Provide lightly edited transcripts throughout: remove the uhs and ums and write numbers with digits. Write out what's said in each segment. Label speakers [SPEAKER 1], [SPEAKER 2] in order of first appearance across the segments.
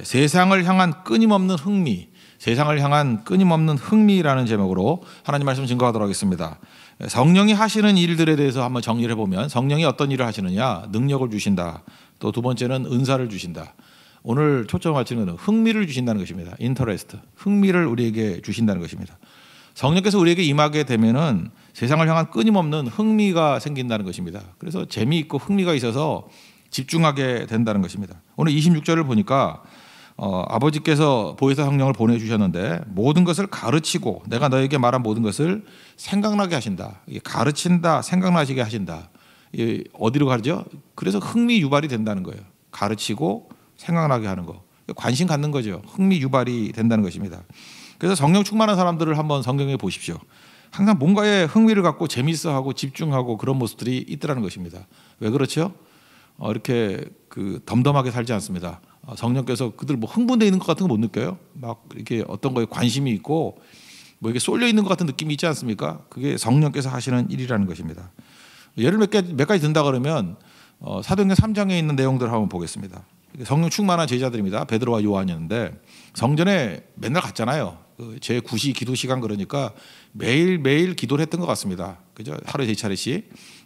[SPEAKER 1] 세상을 향한 끊임없는 흥미, 세상을 향한 끊임없는 흥미라는 제목으로 하나님 말씀 증거하도록 하겠습니다. 성령이 하시는 일들에 대해서 한번 정리를 해보면 성령이 어떤 일을 하시느냐, 능력을 주신다. 또 두 번째는 은사를 주신다. 오늘 초점을 맞추는 것은 흥미를 주신다는 것입니다. 인터레스트, 흥미를 우리에게 주신다는 것입니다. 성령께서 우리에게 임하게 되면은 세상을 향한 끊임없는 흥미가 생긴다는 것입니다. 그래서 재미있고 흥미가 있어서 집중하게 된다는 것입니다. 오늘 26절을 보니까 아버지께서 보혜사 성령을 보내주셨는데 모든 것을 가르치고 내가 너에게 말한 모든 것을 생각나게 하신다. 가르친다, 생각나시게 하신다. 어디로 가르죠? 그래서 흥미 유발이 된다는 거예요. 가르치고 생각나게 하는 거. 관심 갖는 거죠. 흥미 유발이 된다는 것입니다. 그래서 성령 충만한 사람들을 한번 성경에 보십시오. 항상 뭔가에 흥미를 갖고 재밌어하고 집중하고 그런 모습들이 있더라는 것입니다. 왜 그렇죠? 이렇게 덤덤하게 살지 않습니다. 성령께서 그들 뭐 흥분되어 있는 것 같은 거 못 느껴요? 막 이렇게 어떤 거에 관심이 있고 뭐 이게 쏠려 있는 것 같은 느낌이 있지 않습니까? 그게 성령께서 하시는 일이라는 것입니다. 예를 몇 가지 든다 그러면 사도행전 3장에 있는 내용들을 한번 보겠습니다. 성령 충만한 제자들입니다. 베드로와 요한이었는데 성전에 맨날 갔잖아요. 제 9시 기도 시간 그러니까 매일 기도를 했던 것 같습니다. 그죠? 하루에 4차례씩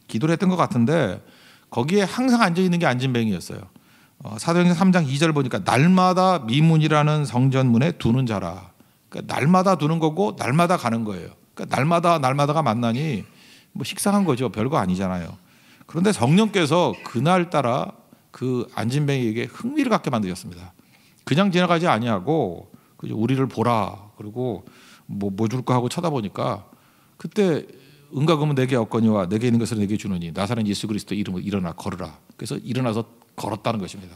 [SPEAKER 1] 기도를 했던 것 같은데 거기에 항상 앉아 있는 게 안진뱅이였어요. 사도행전 3장 2절 보니까 날마다 미문이라는 성전문에 두는 자라. 그러니까 날마다 두는 거고 날마다 가는 거예요. 그러니까 날마다가 만나니 뭐 식상한 거죠. 별거 아니잖아요. 그런데 성령께서 그날따라 그 안진뱅이에게 흥미를 갖게 만드셨습니다. 그냥 지나가지 아니하고 우리를 보라. 그리고 뭐 줄까 하고 쳐다보니까 그때 은과 금은 내게 없거니와 내게 있는 것을 내게 주노니 나사렛 예수 그리스도 이름으로 일어나 걸으라. 그래서 일어나서 걸었다는 것입니다.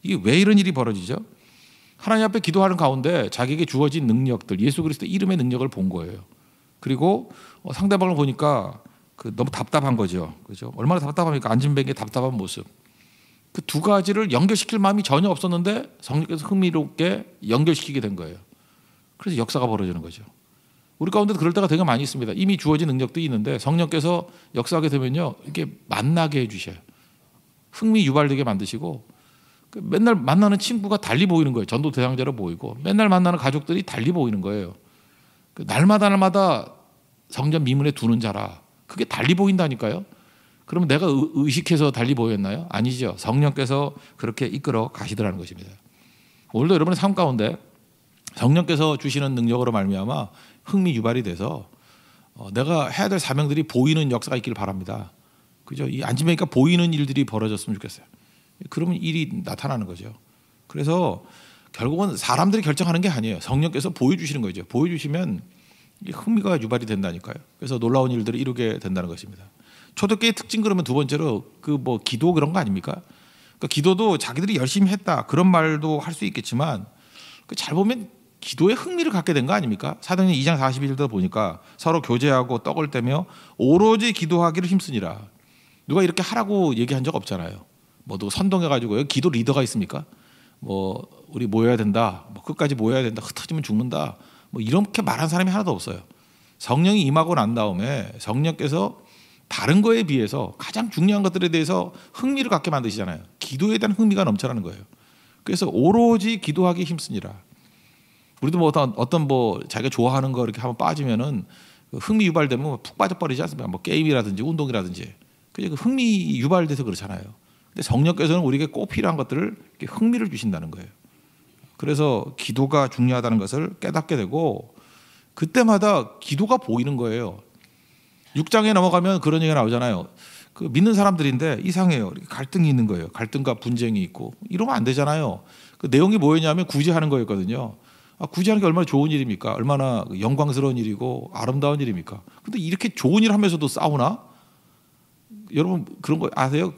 [SPEAKER 1] 이게 왜 이런 일이 벌어지죠? 하나님 앞에 기도하는 가운데 자기에게 주어진 능력들, 예수 그리스도 이름의 능력을 본 거예요. 그리고 상대방을 보니까 너무 답답한 거죠. 그죠? 얼마나 답답합니까? 안진뱅이의 답답한 모습. 그 두 가지를 연결시킬 마음이 전혀 없었는데 성령께서 흥미롭게 연결시키게 된 거예요. 그래서 역사가 벌어지는 거죠. 우리 가운데도 그럴 때가 되게 많이 있습니다. 이미 주어진 능력도 있는데 성령께서 역사하게 되면요, 이렇게 만나게 해주셔요. 흥미 유발되게 만드시고 맨날 만나는 친구가 달리 보이는 거예요. 전도 대상자로 보이고 맨날 만나는 가족들이 달리 보이는 거예요. 날마다 성전 미문에 두는 자라. 그게 달리 보인다니까요. 그러면 내가 의식해서 달리 보였나요? 아니죠. 성령께서 그렇게 이끌어 가시더라는 것입니다. 오늘도 여러분의 삶 가운데 성령께서 주시는 능력으로 말미암아 흥미 유발이 돼서 내가 해야 될 사명들이 보이는 역사가 있기를 바랍니다. 그죠? 이 안진뱅이가 보이는 일들이 벌어졌으면 좋겠어요. 그러면 일이 나타나는 거죠. 그래서 결국은 사람들이 결정하는 게 아니에요. 성령께서 보여주시는 거죠. 보여주시면 흥미가 유발이 된다니까요. 그래서 놀라운 일들을 이루게 된다는 것입니다. 초대교회의 특징 그러면 두 번째로 기도 그런 거 아닙니까? 그러니까 기도도 자기들이 열심히 했다 그런 말도 할 수 있겠지만 잘 보면 기도에 흥미를 갖게 된 거 아닙니까? 사도행전 2장 41절 보니까 서로 교제하고 떡을 떼며 오로지 기도하기를 힘쓰니라. 누가 이렇게 하라고 얘기한 적 없잖아요. 뭐 누가 선동해가지고 여기 기도 리더가 있습니까? 뭐 우리 모여야 된다. 뭐 끝까지 모여야 된다. 흩어지면 죽는다. 뭐 이렇게 말한 사람이 하나도 없어요. 성령이 임하고 난 다음에 성령께서 다른 거에 비해서 가장 중요한 것들에 대해서 흥미를 갖게 만드시잖아요. 기도에 대한 흥미가 넘쳐나는 거예요. 그래서 오로지 기도하기 힘쓰니라. 우리도 뭐 어떤 자기가 좋아하는 거 이렇게 한번 빠지면은 흥미 유발되면 푹 빠져버리지 않습니까? 뭐 게임이라든지 운동이라든지. 그게 흥미 유발돼서 그렇잖아요. 근데 성령께서는 우리에게 꼭 필요한 것들을 흥미를 주신다는 거예요. 그래서 기도가 중요하다는 것을 깨닫게 되고 그때마다 기도가 보이는 거예요. 6장에 넘어가면 그런 얘기가 나오잖아요. 믿는 사람들인데 이상해요. 갈등이 있는 거예요. 갈등과 분쟁이 있고 이러면 안 되잖아요. 그 내용이 뭐였냐면 구제하는 거였거든요. 구제하는 게 얼마나 좋은 일입니까? 얼마나 영광스러운 일이고 아름다운 일입니까? 근데 이렇게 좋은 일 하면서도 싸우나? 여러분 그런 거 아세요?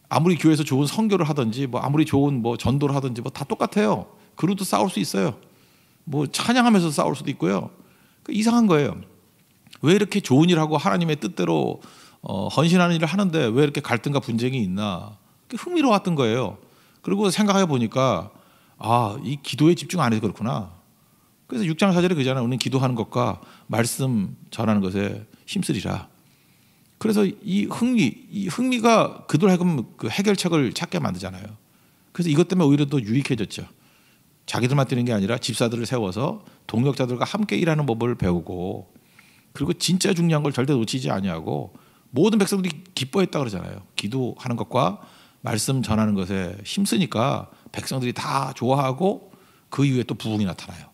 [SPEAKER 1] 아무리 교회에서 좋은 선교를 하든지 아무리 좋은 전도를 하든지 다 똑같아요. 그래도 싸울 수 있어요. 찬양하면서 싸울 수도 있고요. 이상한 거예요. 왜 이렇게 좋은 일하고 하나님의 뜻대로 헌신하는 일을 하는데 왜 이렇게 갈등과 분쟁이 있나? 흥미로웠던 거예요. 그리고 생각해 보니까 이 기도에 집중 안 해서 그렇구나. 그래서 6장 4절에 그잖아요. 우리는 기도하는 것과 말씀 전하는 것에 힘쓰리라. 그래서 이 흥미가 그들 하여금 그 해결책을 찾게 만들잖아요. 그래서 이것 때문에 오히려 더 유익해졌죠. 자기들만 뛰는 게 아니라 집사들을 세워서 동력자들과 함께 일하는 법을 배우고, 그리고 진짜 중요한 걸 절대 놓치지 아니하고 모든 백성들이 기뻐했다 그러잖아요. 기도하는 것과 말씀 전하는 것에 힘쓰니까 백성들이 다 좋아하고 그 이후에 또 부흥이 나타나요.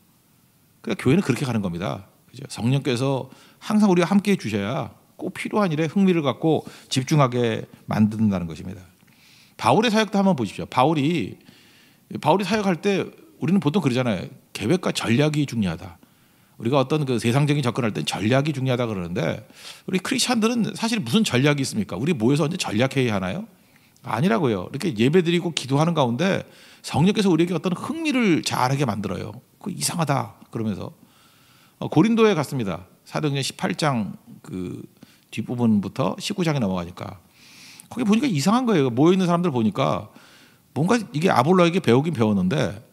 [SPEAKER 1] 그러니까 교회는 그렇게 가는 겁니다. 그죠? 성령께서 항상 우리와 함께 해 주셔야 꼭 필요한 일에 흥미를 갖고 집중하게 만든다는 것입니다. 바울의 사역도 한번 보십시오. 바울이 사역할 때 우리는 보통 그러잖아요. 계획과 전략이 중요하다. 우리가 어떤 그 세상적인 접근할 때 전략이 중요하다 그러는데, 우리 크리스찬들은 사실 무슨 전략이 있습니까? 우리 모여서 언제 전략 회의 하나요? 아니라고요. 이렇게 예배드리고 기도하는 가운데 성령께서 우리에게 어떤 흥미를 자아내게 만들어요. 그 이상하다 그러면서 고린도에 갔습니다. 사도행전 18장 그 뒷부분부터 19장에 넘어가니까 거기 보니까 이상한 거예요. 모여 있는 사람들 보니까 뭔가 이게 아볼로에게 배우긴 배웠는데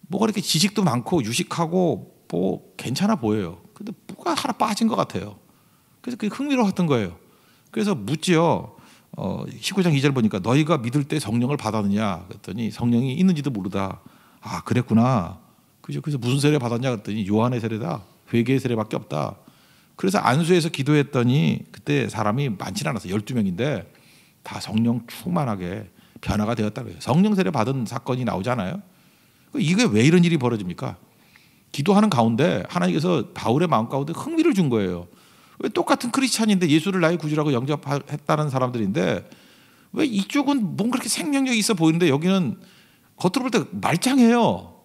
[SPEAKER 1] 뭐가 이렇게 지식도 많고 유식하고 뭐 괜찮아 보여요. 근데 뭐가 하나 빠진 것 같아요. 그래서 그게 흥미로웠던 거예요. 그래서 묻지요. 19장 2절 보니까 너희가 믿을 때 성령을 받았느냐 그랬더니 성령이 있는지도 모르다. 아 그랬구나. 그죠? 그래서 무슨 세례 받았냐 그랬더니 요한의 세례다. 회개의 세례밖에 없다. 그래서 안수에서 기도했더니 그때 사람이 많지는 않았어요. 12명인데 다 성령 충만하게 변화가 되었다고요. 성령 세례 받은 사건이 나오잖아요. 이게 왜 이런 일이 벌어집니까? 기도하는 가운데 하나님께서 바울의 마음 가운데 흥미를 준 거예요. 왜 똑같은 크리스찬인데 예수를 나의 구주라고 영접했다는 사람들인데 왜 이쪽은 뭔가 그렇게 생명력이 있어 보이는데 여기는 겉으로 볼 때 말짱해요.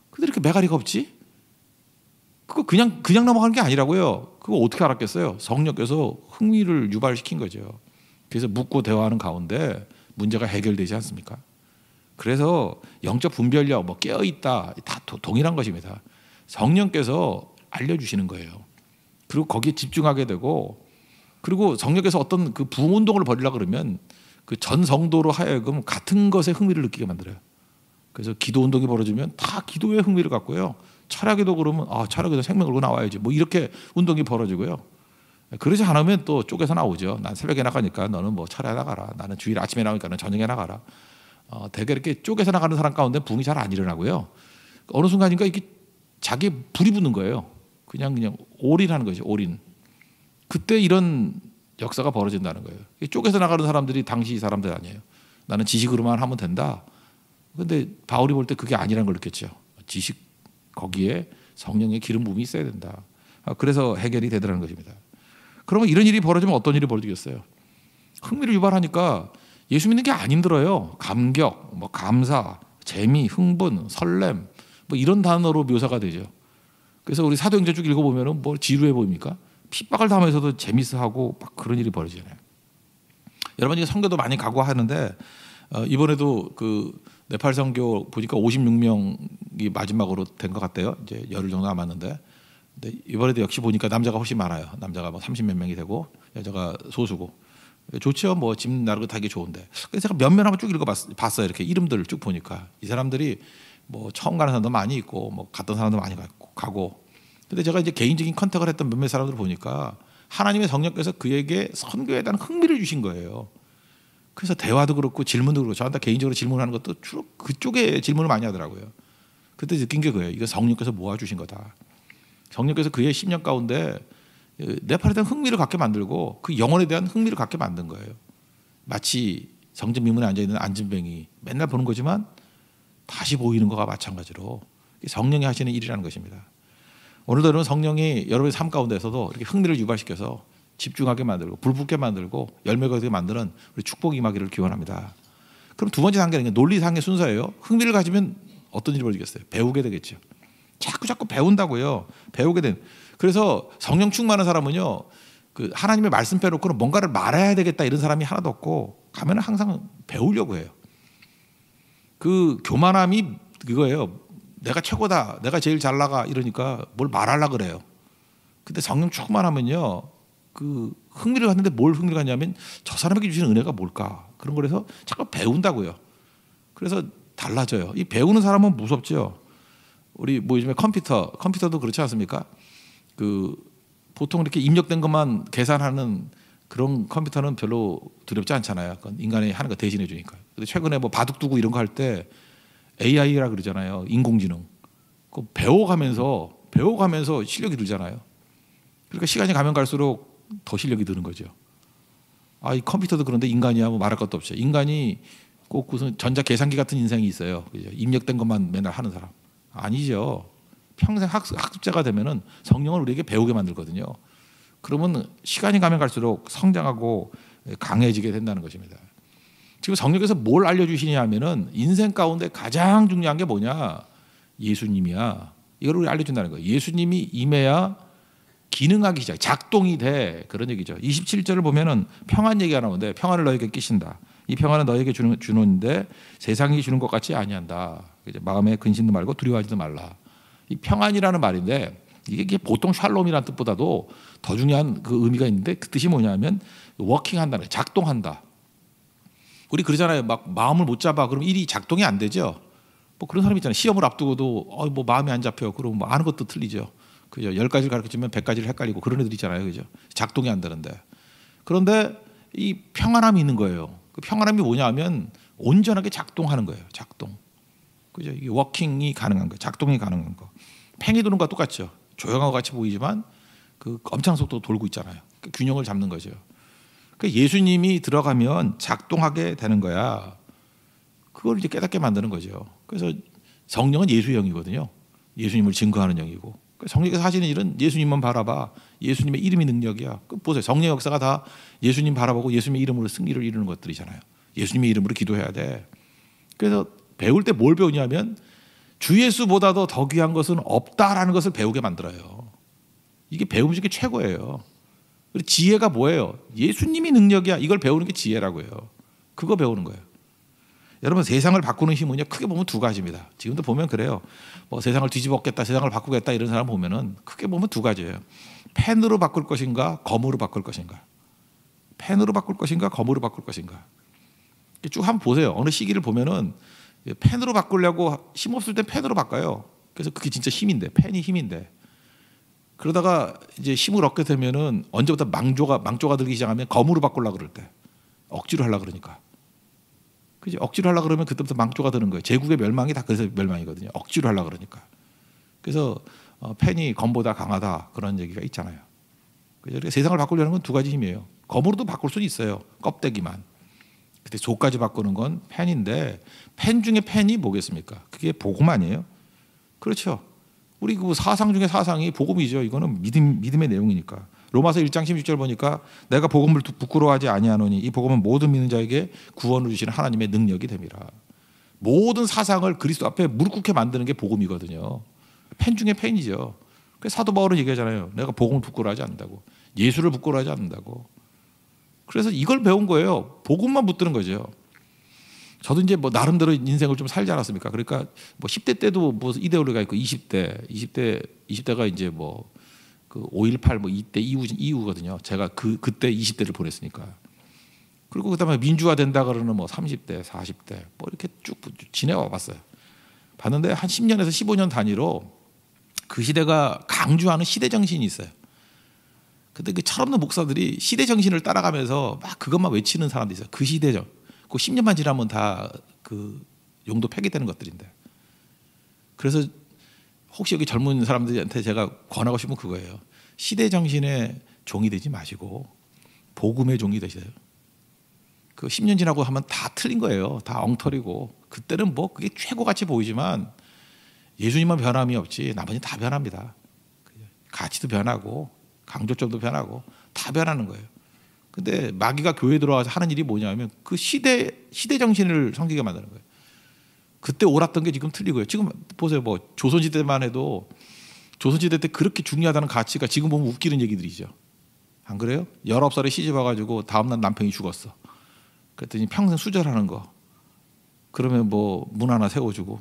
[SPEAKER 1] 근데 이렇게 매가리가 없지? 그거 그냥 넘어가는 게 아니라고요. 그거 어떻게 알았겠어요? 성령께서 흥미를 유발시킨 거죠. 그래서 묻고 대화하는 가운데 문제가 해결되지 않습니까? 그래서 영적 분별력, 뭐 깨어 있다, 다 동일한 것입니다. 성령께서 알려주시는 거예요. 그리고 거기에 집중하게 되고, 그리고 성령께서 어떤 그 부흥 운동을 벌이려고 그러면 그 전 성도로 하여금 같은 것에 흥미를 느끼게 만들어요. 그래서 기도 운동이 벌어지면 다 기도에 흥미를 갖고요. 철학에도 그러면 철학에도 생명 걸고 나와야지. 뭐 이렇게 운동이 벌어지고요. 그러지 않으면 또 쪼개서 나오죠. 난 새벽에 나가니까 너는 뭐 철학에 나가라. 나는 주일 아침에 나오니까 너는 저녁에 나가라. 되게 이렇게 쪼개서 나가는 사람 가운데 부흥이 잘 안 일어나고요. 어느 순간인가 이게 자기 불이 붙는 거예요. 그냥 올인하는 거죠. 올인. 그때 이런 역사가 벌어진다는 거예요. 쪼개서 나가는 사람들이 당시 사람들 아니에요. 나는 지식으로만 하면 된다. 그런데 바울이 볼 때 그게 아니라는 걸 느꼈죠. 지식 거기에 성령의 기름 부음이 있어야 된다. 그래서 해결이 되더라는 것입니다. 그러면 이런 일이 벌어지면 어떤 일이 벌어지겠어요? 흥미를 유발하니까 예수 믿는 게 안 힘들어요. 감격, 뭐 감사, 재미, 흥분, 설렘 뭐 이런 단어로 묘사가 되죠. 그래서 우리 사도행전 쭉 읽어보면 뭐 지루해 보입니까? 핍박을 당하면서도 재밌어하고 막 그런 일이 벌어지잖아요. 여러분 이제 선교도 많이 가고 하는데 이번에도 그 네팔 선교 보니까 56명이 마지막으로 된 것 같대요. 이제 열흘 정도 남았는데, 근데 이번에도 역시 보니까 남자가 훨씬 많아요. 남자가 뭐 30몇 명이 되고 여자가 소수고. 좋죠. 뭐 집 나르고 타기 좋은데. 그래서 제가 몇몇 한번 쭉 읽어봤어요. 이렇게 이름들을 쭉 보니까 이 사람들이 뭐 처음 가는 사람도 많이 있고 뭐 갔던 사람도 많이 가고. 근데 제가 이제 개인적인 컨택을 했던 몇몇 사람들을 보니까 하나님의 성령께서 그에게 선교에 대한 흥미를 주신 거예요. 그래서 대화도 그렇고 질문도 그렇고 저한테 개인적으로 질문하는 것도 주로 그쪽에 질문을 많이 하더라고요. 그때 느낀 게 그거예요. 이거 성령께서 모아주신 거다. 성령께서 그의 10년 가운데 네팔에 대한 흥미를 갖게 만들고 그 영혼에 대한 흥미를 갖게 만든 거예요. 마치 성전 미문에 앉아있는 안진뱅이 맨날 보는 거지만 다시 보이는 것과 마찬가지로 성령이 하시는 일이라는 것입니다. 오늘도 여러분 성령이 여러분의 삶 가운데서도 이렇게 흥미를 유발시켜서 집중하게 만들고 불붙게 만들고 열매가 되게 만드는 우리 축복이 임하기를 기원합니다. 그럼 두 번째 단계는 논리상의 순서예요. 흥미를 가지면 어떤 일이 벌어지겠어요? 배우게 되겠죠. 자꾸 배운다고요. 배우게 된. 그래서 성령 충만한 사람은요, 그 하나님의 말씀 빼놓고는 뭔가를 말해야 되겠다 이런 사람이 하나도 없고 가면 항상 배우려고 해요. 그 교만함이 그거예요. 내가 최고다, 내가 제일 잘 나가 이러니까 뭘 말하려고 그래요. 근데 성령 충만하면요, 그 흥미를 갖는데 뭘 흥미를 갖냐면 저 사람에게 주시는 은혜가 뭘까 그런 거라서 자꾸 배운다고요. 그래서 달라져요. 이 배우는 사람은 무섭죠. 우리 뭐 요즘에 컴퓨터도 그렇지 않습니까? 그 보통 이렇게 입력된 것만 계산하는 그런 컴퓨터는 별로 두렵지 않잖아요. 인간이 하는 거 대신해 주니까. 근데 최근에 뭐 바둑두고 이런 거 할 때 AI라 그러잖아요. 인공지능. 그 배워가면서 실력이 늘잖아요. 그러니까 시간이 가면 갈수록 더 실력이 느는 거죠. 아, 이 컴퓨터도 그런데 인간이야 뭐 말할 것도 없죠. 인간이 꼭 무슨 전자 계산기 같은 인생이 있어요. 그죠? 입력된 것만 맨날 하는 사람 아니죠. 평생 학습자가 되면은 성령을 우리에게 배우게 만들거든요. 그러면 시간이 가면 갈수록 성장하고 강해지게 된다는 것입니다. 지금 성령께서 뭘 알려주시냐 하면은 인생 가운데 가장 중요한 게 뭐냐? 예수님이야. 이걸 우리 알려준다는 거예요. 예수님이 임해야 기능하기 시작, 작동이 돼. 그런 얘기죠. 27절을 보면은 평안 얘기가 나오는데 평안을 너에게 끼친다. 이 평안은 너에게 주는데 세상이 주는 것 같이 아니한다. 마음에 근심도 말고 두려워하지도 말라. 이 평안이라는 말인데 이게 보통 샬롬이라는 뜻보다도 더 중요한 그 의미가 있는데 그 뜻이 뭐냐면 워킹한다는 거예요. 작동한다. 우리 그러잖아요. 막 마음을 못 잡아. 그럼 일이 작동이 안 되죠. 뭐 그런 사람 있잖아요. 시험을 앞두고도 뭐 마음이 안 잡혀. 그럼 뭐 아는 것도 틀리죠. 그죠? 10가지를 가르쳐주면 100가지를 헷갈리고 그런 애들 있잖아요. 그죠? 작동이 안 되는데. 그런데 이 평안함이 있는 거예요. 그 평안함이 뭐냐면 온전하게 작동하는 거예요. 작동. 그죠? 이게 워킹이 가능한 거, 작동이 가능한 거. 팽이 도는 것과 똑같죠. 조용하고 같이 보이지만 그 엄청난 속도로 돌고 있잖아요. 그 균형을 잡는 거죠. 그 예수님이 들어가면 작동하게 되는 거야. 그걸 이제 깨닫게 만드는 거죠. 그래서 성령은 예수의 영이거든요. 예수님을 증거하는 영이고. 성령께서 하시는 일은 예수님만 바라봐. 예수님의 이름이 능력이야. 보세요. 성령 역사가 다 예수님 바라보고 예수님의 이름으로 승리를 이루는 것들이잖아요. 예수님의 이름으로 기도해야 돼. 그래서 배울 때 뭘 배우냐면 주 예수보다도 더 귀한 것은 없다라는 것을 배우게 만들어요. 이게 배움 중에 최고예요. 그리고 지혜가 뭐예요? 예수님이 능력이야. 이걸 배우는 게 지혜라고요. 그거 배우는 거예요. 여러분 세상을 바꾸는 힘은요 크게 보면 두 가지입니다. 지금도 보면 그래요. 뭐 세상을 뒤집었겠다, 세상을 바꾸겠다 이런 사람 보면은 크게 보면 두 가지예요. 펜으로 바꿀 것인가, 검으로 바꿀 것인가. 펜으로 바꿀 것인가, 검으로 바꿀 것인가. 쭉 한번 보세요. 어느 시기를 보면은 펜으로 바꾸려고 힘 없을 때 펜으로 바꿔요. 그래서 그게 진짜 힘인데, 펜이 힘인데. 그러다가 이제 힘을 얻게 되면은 언제부터 망조가 들기 시작하면 검으로 바꾸려고 그럴 때, 억지로 하려고 그러니까. 그죠? 억지로 하려고 그러면 그때부터 망조가 드는 거예요. 제국의 멸망이 다 그래서 멸망이거든요. 억지로 하려고 그러니까. 그래서 펜이 검보다 강하다 그런 얘기가 있잖아요. 그래서 세상을 바꾸려는 건 두 가지 힘이에요. 검으로도 바꿀 수는 있어요. 껍데기만. 근데 조까지 바꾸는 건 펜인데 펜 중에 펜이 뭐겠습니까? 그게 복음 아니에요? 그렇죠. 우리 그 사상 중에 사상이 복음이죠. 이거는 믿음의 내용이니까. 로마서 1장 16절 보니까 내가 복음을 부끄러워하지 아니하노니 이 복음은 모든 믿는 자에게 구원을 주시는 하나님의 능력이 됨이라. 모든 사상을 그리스도 앞에 무릎 꿇게 만드는 게 복음이거든요. 펜 중에 펜이죠. 그래서 사도 바울은 얘기하잖아요. 내가 복음을 부끄러워하지 않는다고. 예수를 부끄러워하지 않는다고. 그래서 이걸 배운 거예요. 복음만 붙드는 거죠. 저도 이제 뭐 나름대로 인생을 좀 살지 않았습니까? 그러니까 뭐 10대 때도 뭐 이데올로기가 있고 20대가 이제 뭐 그 5.18 뭐 이때 이후거든요. 제가 그때 20대를 보냈으니까. 그리고 그다음에 민주화 된다 그러는 뭐 30대, 40대 뭐 이렇게 쭉 지내와 봤어요. 봤는데 한 10년에서 15년 단위로 그 시대가 강조하는 시대 정신이 있어요. 근데 그 철없는 목사들이 시대 정신을 따라가면서 막 그것만 외치는 사람도 있어요. 그 시대죠. 그 10년만 지나면 다 그 용도 폐기되는 것들인데. 그래서 혹시 여기 젊은 사람들한테 제가 권하고 싶은 그거예요. 시대 정신의 종이 되지 마시고 복음의 종이 되세요. 그 10년 지나고 하면 다 틀린 거예요. 다 엉터리고. 그때는 뭐 그게 최고같이 보이지만 예수님만 변함이 없지 나머지는 다 변합니다. 가치도 변하고 강조점도 변하고 다 변하는 거예요. 근데 마귀가 교회에 들어와서 하는 일이 뭐냐면 그 시대 정신을 섬기게 만드는 거예요. 그때 옳았던 게 지금 틀리고요. 지금 보세요. 뭐 조선시대만 해도 조선시대 때 그렇게 중요하다는 가치가 지금 보면 웃기는 얘기들이죠. 안 그래요? 19살에 시집 와가지고 다음날 남편이 죽었어. 그랬더니 평생 수절하는 거. 그러면 뭐 문 하나 세워주고.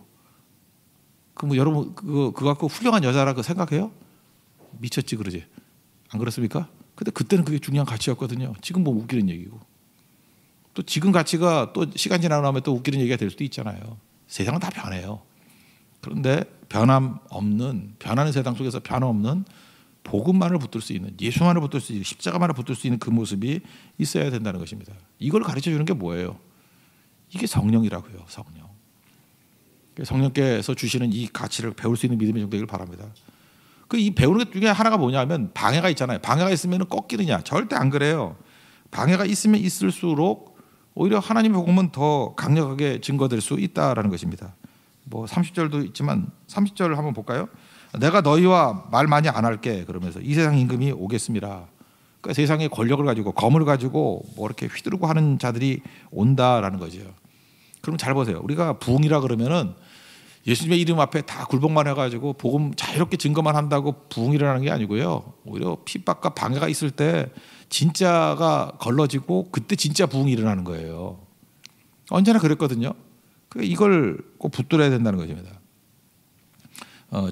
[SPEAKER 1] 그 뭐 여러분 그거 갖고 훌륭한 여자라고 생각해요? 미쳤지 그러지. 안 그렇습니까? 근데 그때는 그게 중요한 가치였거든요. 지금 뭐 웃기는 얘기고. 또 지금 가치가 또 시간 지나고 나면 또 웃기는 얘기가 될 수도 있잖아요. 세상은 다 변해요. 그런데 변하는 세상 속에서 변함없는 복음만을 붙들 수 있는, 예수만을 붙들 수 있는, 십자가만을 붙들 수 있는 그 모습이 있어야 된다는 것입니다. 이걸 가르쳐 주는 게 뭐예요? 이게 성령이라고요. 성령. 성령께서 주시는 이 가치를 배울 수 있는 믿음의 종 되기를 바랍니다. 이 배우는 것 중에 하나가 뭐냐면 방해가 있잖아요. 방해가 있으면 꺾이느냐? 절대 안 그래요. 방해가 있으면 있을수록 오히려 하나님의 복음은 더 강력하게 증거될 수 있다라는 것입니다. 뭐 30절도 있지만 30절을 한번 볼까요? 내가 너희와 말 많이 안 할게 그러면서 이 세상 임금이 오겠습니다. 그러니까 세상의 권력을 가지고 검을 가지고 뭐 이렇게 휘두르고 하는 자들이 온다라는 거죠. 그럼 잘 보세요. 우리가 부흥이라 그러면은 예수님의 이름 앞에 다 굴복만 해가지고 복음 자유롭게 증거만 한다고 부흥이 일어나는 게 아니고요. 오히려 핍박과 방해가 있을 때 진짜가 걸러지고 그때 진짜 부흥이 일어나는 거예요. 언제나 그랬거든요. 이걸 꼭 붙들어야 된다는 것입니다.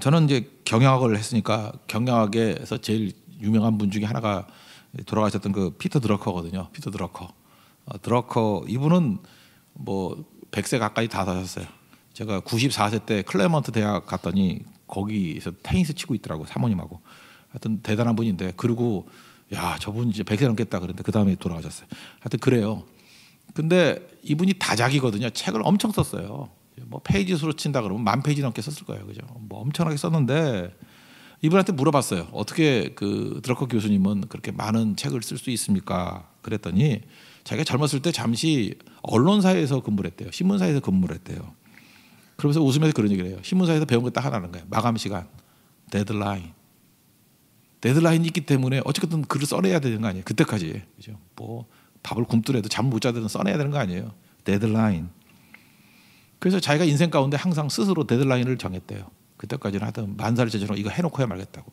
[SPEAKER 1] 저는 이제 경영학을 했으니까 경영학에서 제일 유명한 분 중에 하나가 돌아가셨던 그 피터 드러커거든요. 피터 드러커. 드러커 이분은 뭐 100세 가까이 다 사셨어요. 제가 94세 때 클레먼트 대학 갔더니 거기서 테니스 치고 있더라고 사모님하고. 하여튼 대단한 분인데 그리고 야 저분 이제 100세 넘겠다 그랬는데 그 다음에 돌아가셨어요. 하여튼 그래요. 근데 이분이 다작이거든요. 책을 엄청 썼어요. 뭐 페이지 수로 친다 그러면 10,000페이지 넘게 썼을 거예요. 그죠? 뭐 엄청나게 썼는데 이분한테 물어봤어요. 어떻게 그 드러커 교수님은 그렇게 많은 책을 쓸 수 있습니까? 그랬더니 자기가 젊었을 때 잠시 언론사에서 근무를 했대요. 신문사에서 근무를 했대요. 그러면서 웃으면서 그런 얘기를 해요. 신문사에서 배운 게 딱 하나는 거예요. 마감 시간, 데드라인. 데드라인이 있기 때문에 어쨌든 글을 써내야 되는 거 아니에요. 그때까지. 그죠? 뭐 밥을 굶더라도 잠 못 자더라도 써내야 되는 거 아니에요. 데드라인. 그래서 자기가 인생 가운데 항상 스스로 데드라인을 정했대요. 그때까지는 하여튼 만사를 제쳐놓고 이거 해놓고야 말겠다고.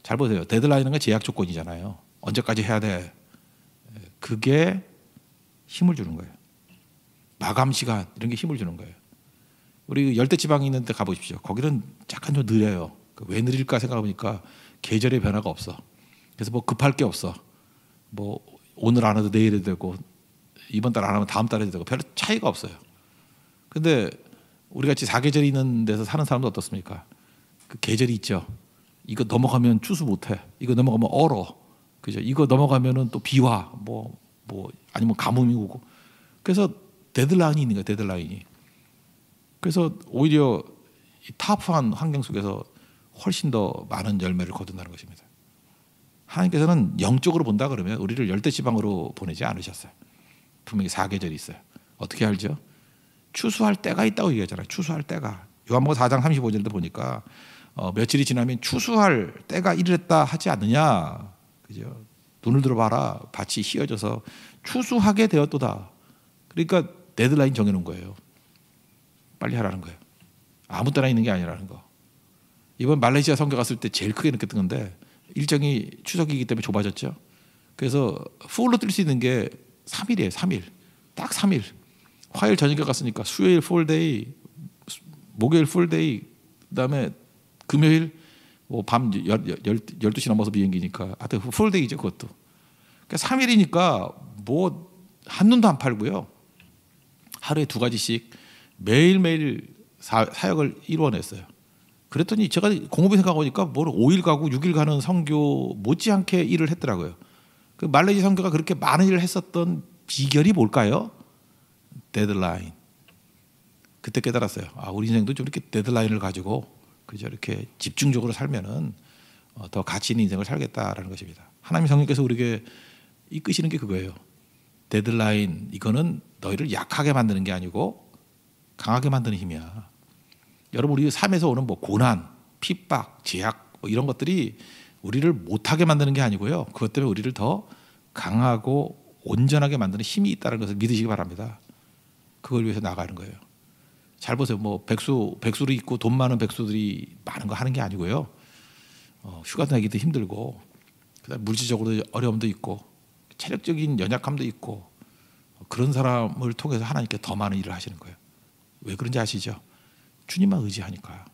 [SPEAKER 1] 잘 보세요. 데드라인은 게 제약 조건이잖아요. 언제까지 해야 돼. 그게 힘을 주는 거예요. 마감 시간 이런 게 힘을 주는 거예요. 우리 열대지방에 있는 데 가보십시오. 거기는 약간 좀 느려요. 왜 느릴까 생각해보니까 계절의 변화가 없어. 그래서 뭐 급할 게 없어. 뭐 오늘 안 해도 내일 해도 되고 이번 달 안 하면 다음 달에 해도 되고 별 차이가 없어요. 근데 우리 같이 사계절이 있는 데서 사는 사람도 어떻습니까? 그 계절이 있죠. 이거 넘어가면 추수 못해. 이거 넘어가면 얼어. 그죠? 이거 넘어가면은 또 비와. 뭐 아니면 가뭄이 오고. 그래서 데드라인이 있는 거예요. 데드라인이. 그래서 오히려 이 타프한 환경 속에서 훨씬 더 많은 열매를 거둔다는 것입니다. 하나님께서는 영적으로 본다 그러면 우리를 열대지방으로 보내지 않으셨어요. 분명히 사계절이 있어요. 어떻게 알죠? 추수할 때가 있다고 얘기하잖아요. 추수할 때가. 요한복음 4장 35절도 보니까 며칠이 지나면 추수할 때가 이르렀다 하지 않느냐. 그죠? 눈을 들어봐라. 밭이 휘어져서 추수하게 되었도다. 그러니까 데드라인 정해놓은 거예요. 빨리 하라는 거예요. 아무 때나 있는 게 아니라는 거. 이번 말레이시아 선교 갔을 때 제일 크게 느꼈던 건데 일정이 추석이기 때문에 좁아졌죠. 그래서 풀로 뛸 수 있는 게 3일이에요. 3일. 딱 3일. 화요일 저녁에 갔으니까 수요일 풀데이, 목요일 풀데이, 그다음에 금요일 뭐 밤 12시 넘어서 비행기니까 하여튼 풀데이죠. 그것도. 그러니까 3일이니까 뭐 한눈도 안 팔고요. 하루에 2가지씩 매일매일 사역을 이루어냈어요. 그랬더니 제가 공업에 생각해보니까 뭘 5일 가고 6일 가는 선교 못지않게 일을 했더라고요. 그 말레이시아 선교가 그렇게 많은 일을 했었던 비결이 뭘까요? 데드라인. 그때 깨달았어요. 아, 우리 인생도 좀 이렇게 데드라인을 가지고 그저 이렇게 집중적으로 살면은 더 가치 있는 인생을 살겠다라는 것입니다. 하나님 성령께서 우리에게 이끄시는 게 그거예요. 데드라인, 이거는 너희를 약하게 만드는 게 아니고 강하게 만드는 힘이야. 여러분, 우리 삶에서 오는 뭐 고난, 핍박, 제약 뭐 이런 것들이 우리를 못하게 만드는 게 아니고요. 그것 때문에 우리를 더 강하고 온전하게 만드는 힘이 있다는 것을 믿으시기 바랍니다. 그걸 위해서 나가는 거예요. 잘 보세요. 뭐 백수를 있고 돈 많은 백수들이 많은 거 하는 게 아니고요. 휴가 내기도 힘들고, 그다음 물질적으로 어려움도 있고, 체력적인 연약함도 있고, 그런 사람을 통해서 하나님께 더 많은 일을 하시는 거예요. 왜 그런지 아시죠? 주님만 의지하니까.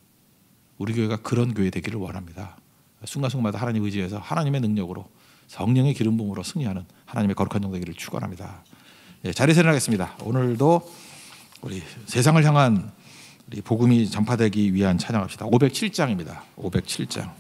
[SPEAKER 1] 우리 교회가 그런 교회 되기를 원합니다. 순간순간마다 하나님 의지해서 하나님의 능력으로 성령의 기름 부음으로 승리하는 하나님의 거룩한 종 되기를 축원합니다. 예, 자리에서 일어나겠습니다. 오늘도 우리 세상을 향한 우리 복음이 전파되기 위한 찬양합시다. 507장입니다. 507장.